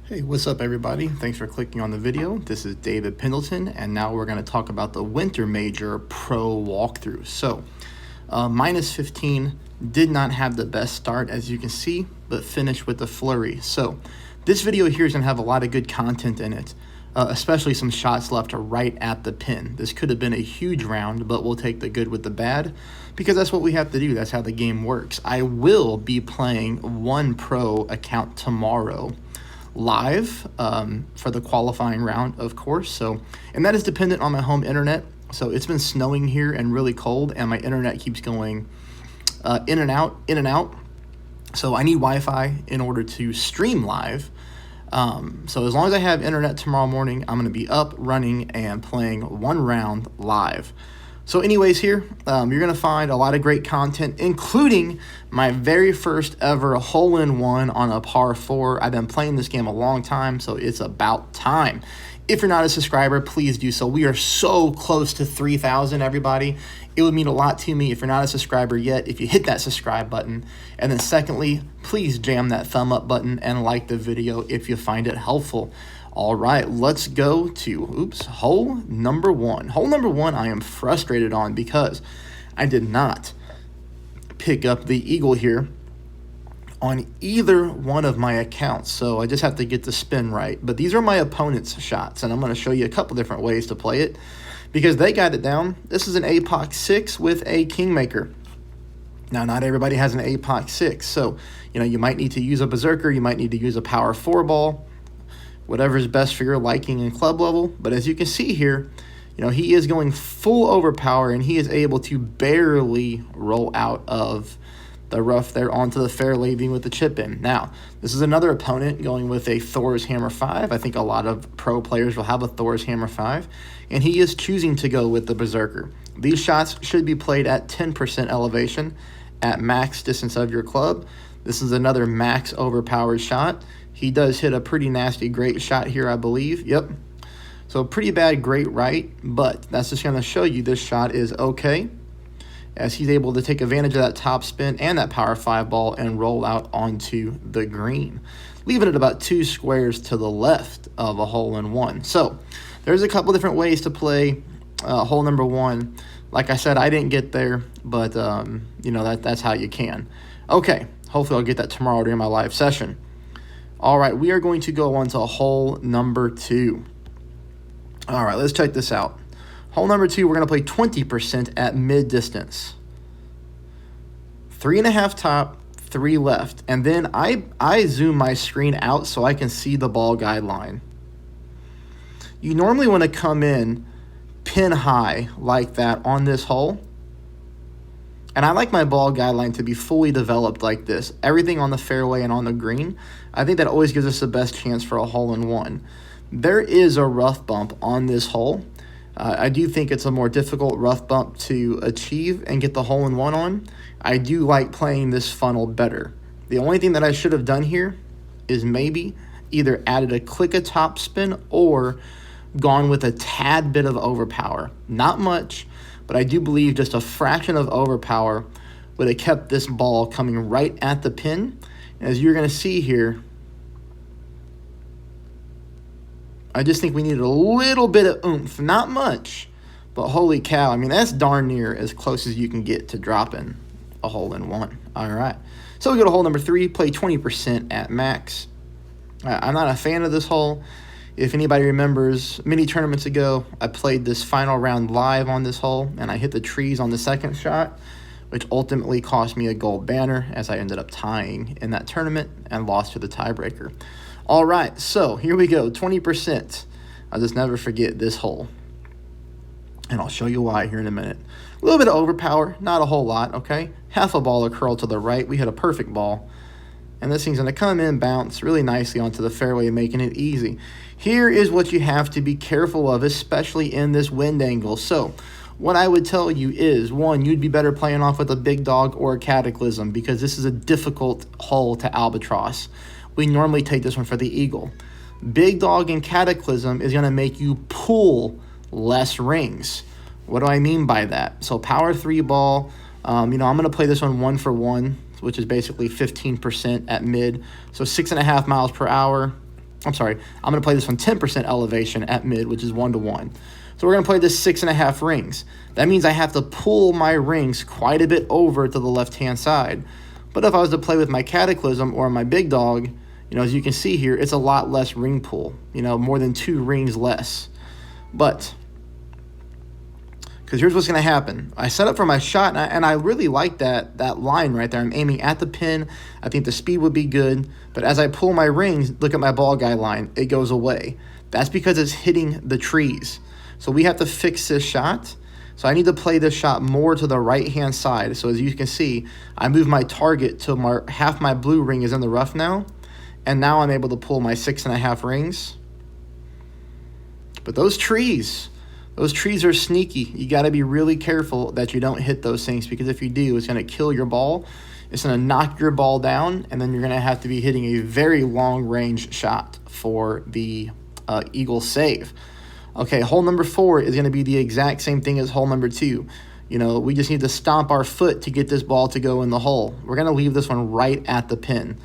Hey, what's up everybody? Thanks for clicking on the video. This is David Pendleton, and now we're going to talk about the Winter Major Pro walkthrough. So, minus 15 did not have the best start, as you can see, but finished with a flurry. So, this video here is going to have a lot of good content in it, especially some shots left right at the pin. This could have been a huge round, but we'll take the good with the bad, because that's what we have to do. That's how the game works. I will be playing one pro account tomorrow live for the qualifying round, of course. So, and that is dependent on my home internet. So it's been snowing here and really cold, and my internet keeps going in and out, in and out. So I need Wi-Fi in order to stream live. So as long as I have internet tomorrow morning, I'm going to be up, running, and playing one round live. So anyways, here, you're going to find a lot of great content, including my very first ever hole-in-one on a par 4. I've been playing this game a long time, so it's about time. If you're not a subscriber, please do so. We are so close to 3,000, everybody. It would mean a lot to me if you're not a subscriber yet, if you hit that subscribe button. And then secondly, please jam that thumb up button and like the video if you find it helpful. All right, let's go to, hole number one. Hole number one I am frustrated on because I did not pick up the eagle here on either one of my accounts. So I just have to get the spin right. But these are my opponent's shots, and I'm going to show you a couple different ways to play it because they got it down. This is an APOC 6 with a Kingmaker. Now, not everybody has an APOC 6, so you might need to use a Berserker, you might need to use a Power 4 ball, whatever is best for your liking and club level. But as you can see here, he is going full overpower, and he is able to barely roll out of the rough there onto the fair, leaving with the chip in. Now, this is another opponent going with a Thor's Hammer 5. I think a lot of pro players will have a Thor's Hammer 5, and he is choosing to go with the Berserker. These shots should be played at 10% elevation at max distance of your club. This is another max overpowered shot. He does hit a pretty nasty great shot here, I believe. Yep. So pretty bad great right, but that's just going to show you this shot is okay, as he's able to take advantage of that top spin and that Power 5 ball and roll out onto the green, leaving it about 2 squares to the left of a hole-in-one. So there's a couple different ways to play hole number one. Like I said, I didn't get there, but that's how you can. Okay, hopefully I'll get that tomorrow during my live session. All right, we are going to go on to hole number 2. All right, let's check this out. Hole number 2, we're going to play 20% at mid-distance. 3.5 top, 3 left. And then I zoom my screen out so I can see the ball guideline. You normally want to come in pin high like that on this hole. And I like my ball guideline to be fully developed like this. Everything on the fairway and on the green. I think that always gives us the best chance for a hole-in-one. There is a rough bump on this hole. I do think it's a more difficult rough bump to achieve and get the hole-in-one on. I do like playing this funnel better. The only thing that I should have done here is maybe either added a click of top spin or gone with a tad bit of overpower. Not much, but I do believe just a fraction of overpower would have kept this ball coming right at the pin. And as you're going to see here, I just think we needed a little bit of oomph. Not much, but holy cow. I mean, that's darn near as close as you can get to dropping a hole-in-one. All right. So we go to hole number 3, play 20% at max. I'm not a fan of this hole. If anybody remembers, many tournaments ago, I played this final round live on this hole, and I hit the trees on the second shot, which ultimately cost me a gold banner, as I ended up tying in that tournament and lost to the tiebreaker. All right, so here we go, 20%. I'll just never forget this hole, and I'll show you why here in a minute. A little bit of overpower, not a whole lot, okay? Half a ball of curl to the right. We hit a perfect ball, and this thing's going to come in, bounce really nicely onto the fairway, making it easy. Here is what you have to be careful of, especially in this wind angle. So what I would tell you is, 1, you'd be better playing off with a big dog or a Cataclysm, because this is a difficult hole to albatross. We normally take this one for the eagle. Big dog and Cataclysm is going to make you pull less rings. What do I mean by that? So Power 3 ball, I'm going to play this one 1 for 1, which is basically 15% at mid. So 6.5 miles per hour. I'm sorry, I'm going to play this one 10% elevation at mid, which is 1 to 1. So we're going to play this 6.5 rings. That means I have to pull my rings quite a bit over to the left-hand side. But if I was to play with my Cataclysm or my big dog, you know, as you can see here, it's a lot less ring pull, you know, more than 2 rings less. But, because here's what's going to happen. I set up for my shot, and I really like that line right there. I'm aiming at the pin. I think the speed would be good. But as I pull my rings, look at my ball guy line. It goes away. That's because it's hitting the trees. So we have to fix this shot. So I need to play this shot more to the right-hand side. So as you can see, I move my target to half my blue ring is in the rough now. And now I'm able to pull my 6.5 rings. But those trees are sneaky. You got to be really careful that you don't hit those things, because if you do, it's going to kill your ball. It's going to knock your ball down, and then you're going to have to be hitting a very long-range shot for the eagle save. Okay, hole number 4 is going to be the exact same thing as hole number 2. You know, we just need to stomp our foot to get this ball to go in the hole. We're going to leave this one right at the pin.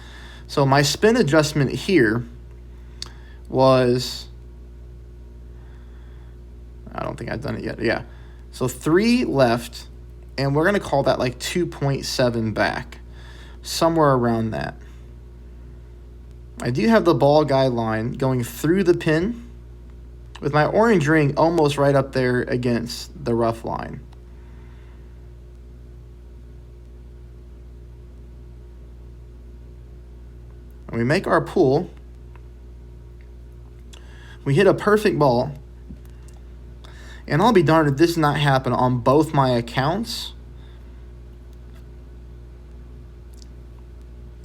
So my spin adjustment here was, I don't think I've done it yet. Yeah. So 3 left, and we're going to call that like 2.7 back, somewhere around that. I do have the ball guy line going through the pin with my orange ring almost right up there against the rough line. And we make our pull. We hit a perfect ball. And I'll be darned if this does not happen on both my accounts.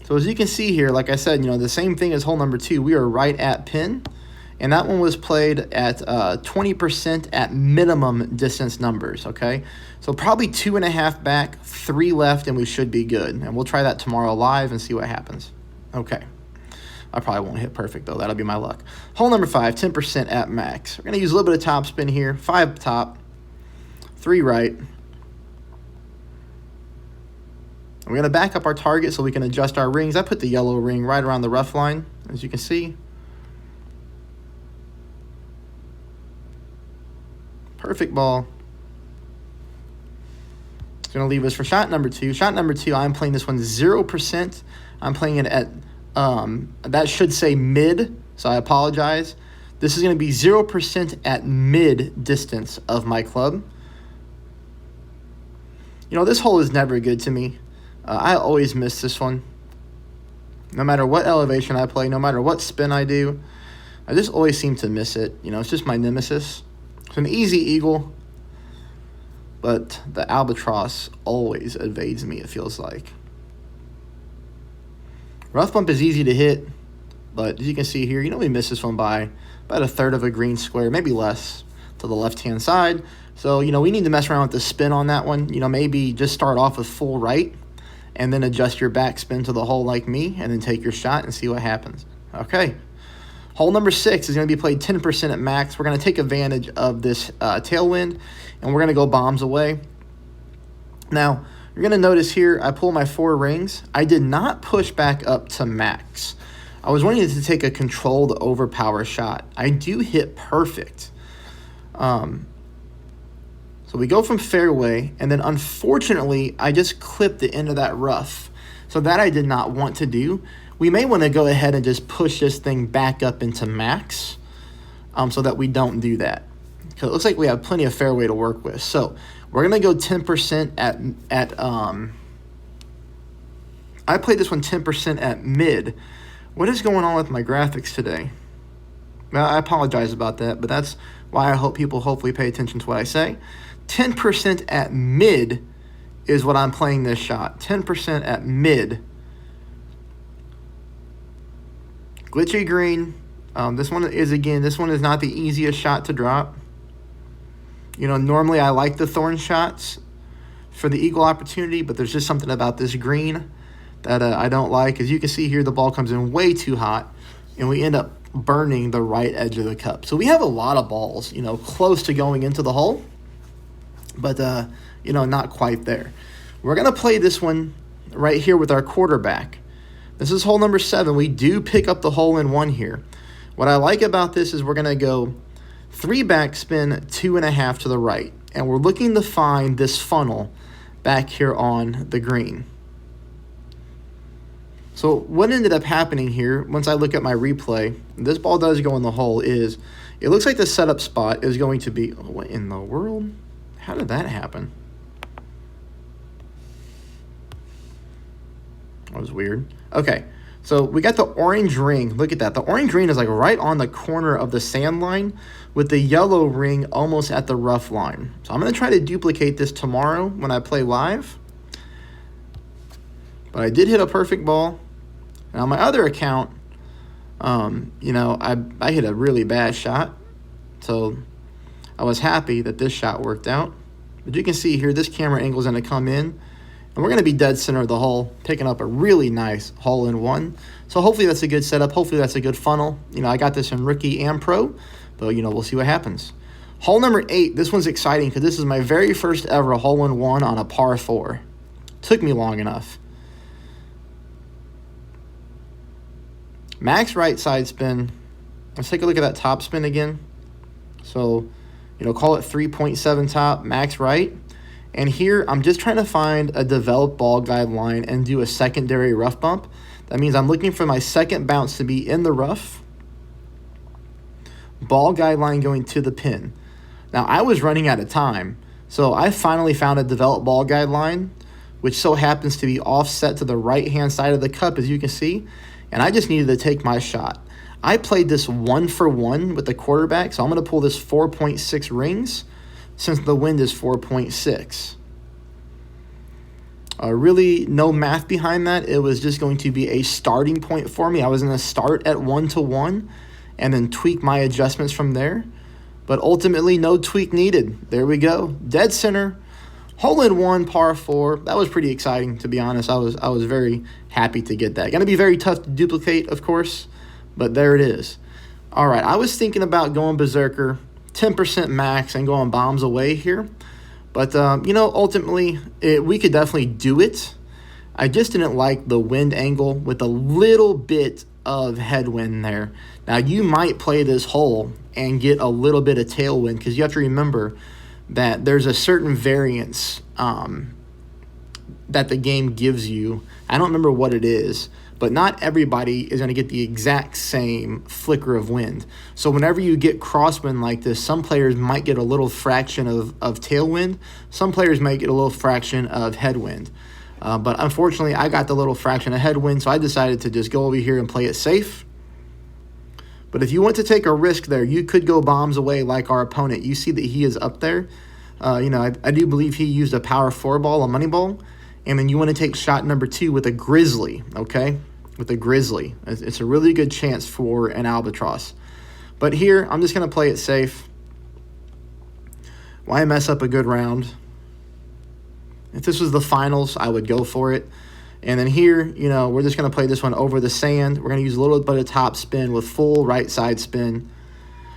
So as you can see here, like I said, you know, the same thing as hole number 2. We are right at pin. And that one was played at 20% at minimum distance numbers, okay? So probably 2.5 back, 3 left, and we should be good. And we'll try that tomorrow live and see what happens. Okay. I probably won't hit perfect, though. That'll be my luck. Hole number 5, 10% at max. We're going to use a little bit of top spin here. 5 top, 3 right. We're going to back up our target so we can adjust our rings. I put the yellow ring right around the rough line, as you can see. Perfect ball. It's going to leave us for shot number 2. Shot number 2, I'm playing this one 0%. I'm playing it at, that should say mid, so I apologize. This is going to be 0% at mid distance of my club. You know, this hole is never good to me. I always miss this one. No matter what elevation I play, no matter what spin I do, I just always seem to miss it. You know, it's just my nemesis. It's an easy eagle, but the albatross always evades me, it feels like. Rough bump is easy to hit, but as you can see here, you know, we missed this one by about 1/3 of a green square, maybe less, to the left-hand side. So, you know, we need to mess around with the spin on that one. You know, maybe just start off with full right and then adjust your backspin to the hole like me and then take your shot and see what happens. Okay. Hole number 6 is going to be played 10% at max. We're going to take advantage of this tailwind, and we're going to go bombs away. Now, you're going to notice here, I pull my 4 rings. I did not push back up to max. I was wanting to take a controlled overpower shot. I do hit perfect. So we go from fairway, and then unfortunately, I just clipped the end of that rough. So that I did not want to do. We may want to go ahead and just push this thing back up into max so that we don't do that. Because it looks like we have plenty of fairway to work with. So we're going to go 10% at I played this one 10% at mid. What is going on with my graphics today? Well, I apologize about that, but that's why I hope people hopefully pay attention to what I say. 10% at mid is what I'm playing this shot. 10% at mid. Glitchy green. This one is not the easiest shot to drop. You know, normally I like the thorn shots for the eagle opportunity, but there's just something about this green that I don't like. As you can see here, the ball comes in way too hot, and we end up burning the right edge of the cup. So we have a lot of balls, you know, close to going into the hole, but, you know, not quite there. We're going to play this one right here with our quarterback. This is hole number 7. We do pick up the hole in one here. What I like about this is we're going to go 3 backspin, 2.5 to the right. And we're looking to find this funnel back here on the green. So what ended up happening here, once I look at my replay, this ball does go in the hole, is it looks like the setup spot is going to be, oh, what in the world? How did that happen? That was weird. Okay, so we got the orange ring. Look at that. The orange ring is like right on the corner of the sand line with the yellow ring almost at the rough line. So I'm going to try to duplicate this tomorrow when I play live. But I did hit a perfect ball. And on my other account, you know, I hit a really bad shot. So I was happy that this shot worked out. But you can see here, this camera angle is going to come in. And we're going to be dead center of the hole, picking up a really nice hole-in-one. So hopefully that's a good setup. Hopefully that's a good funnel. You know, I got this in rookie and pro, but, you know, we'll see what happens. Hole number 8, this one's exciting because this is my very first ever hole-in-one on a par 4. Took me long enough. Max right side spin. Let's take a look at that top spin again. So, you know, call it 3.7 top, max right. And here, I'm just trying to find a developed ball guide line and do a secondary rough bump. That means I'm looking for my second bounce to be in the rough. Ball guide line going to the pin. Now, I was running out of time, so I finally found a developed ball guide line, which so happens to be offset to the right-hand side of the cup, as you can see. And I just needed to take my shot. I played this 1-for-1 with the quarterback, so I'm going to pull this 4.6 rings, since the wind is 4.6. Really no math behind that. It was just going to be a starting point for me. I was going to start at 1-to-1 and then tweak my adjustments from there. But ultimately, no tweak needed. There we go. Dead center. Hole-in-one, par 4. That was pretty exciting, to be honest. I was very happy to get that. Going to be very tough to duplicate, of course, but there it is. All right, I was thinking about going berserker, 10% max, and going bombs away here. But, you know, ultimately, we could definitely do it. I just didn't like the wind angle with a little bit of headwind there. Now, you might play this hole and get a little bit of tailwind because you have to remember that there's a certain variance that the game gives you. I don't remember what it is, but not everybody is going to get the exact same flicker of wind. So whenever you get crosswind like this, some players might get a little fraction of tailwind. Some players might get a little fraction of headwind. But unfortunately, I got the little fraction of headwind, so I decided to just go over here and play it safe. But if you want to take a risk there, you could go bombs away like our opponent. You see that he is up there. You know, I do believe he used a power 4 ball, a money ball. And then you want to take shot number 2 with a grizzly, okay? With a grizzly. It's a really good chance for an albatross. But here, I'm just going to play it safe. Why mess up a good round? If this was the finals, I would go for it. And then here, you know, we're just going to play this one over the sand. We're going to use a little bit of top spin with full right side spin.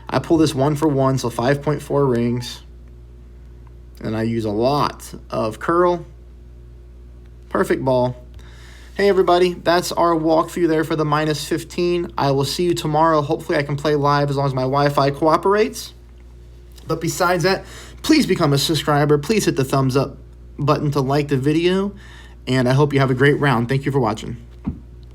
I pull this 1-for-1, so 5.4 rings. And I use a lot of curl. Perfect ball. Hey everybody, that's our walkthrough there for the -15. I will see you tomorrow. Hopefully I can play live as long as my Wi-Fi cooperates. But besides that, please become a subscriber. Please hit the thumbs up button to like the video. And I hope you have a great round. Thank you for watching.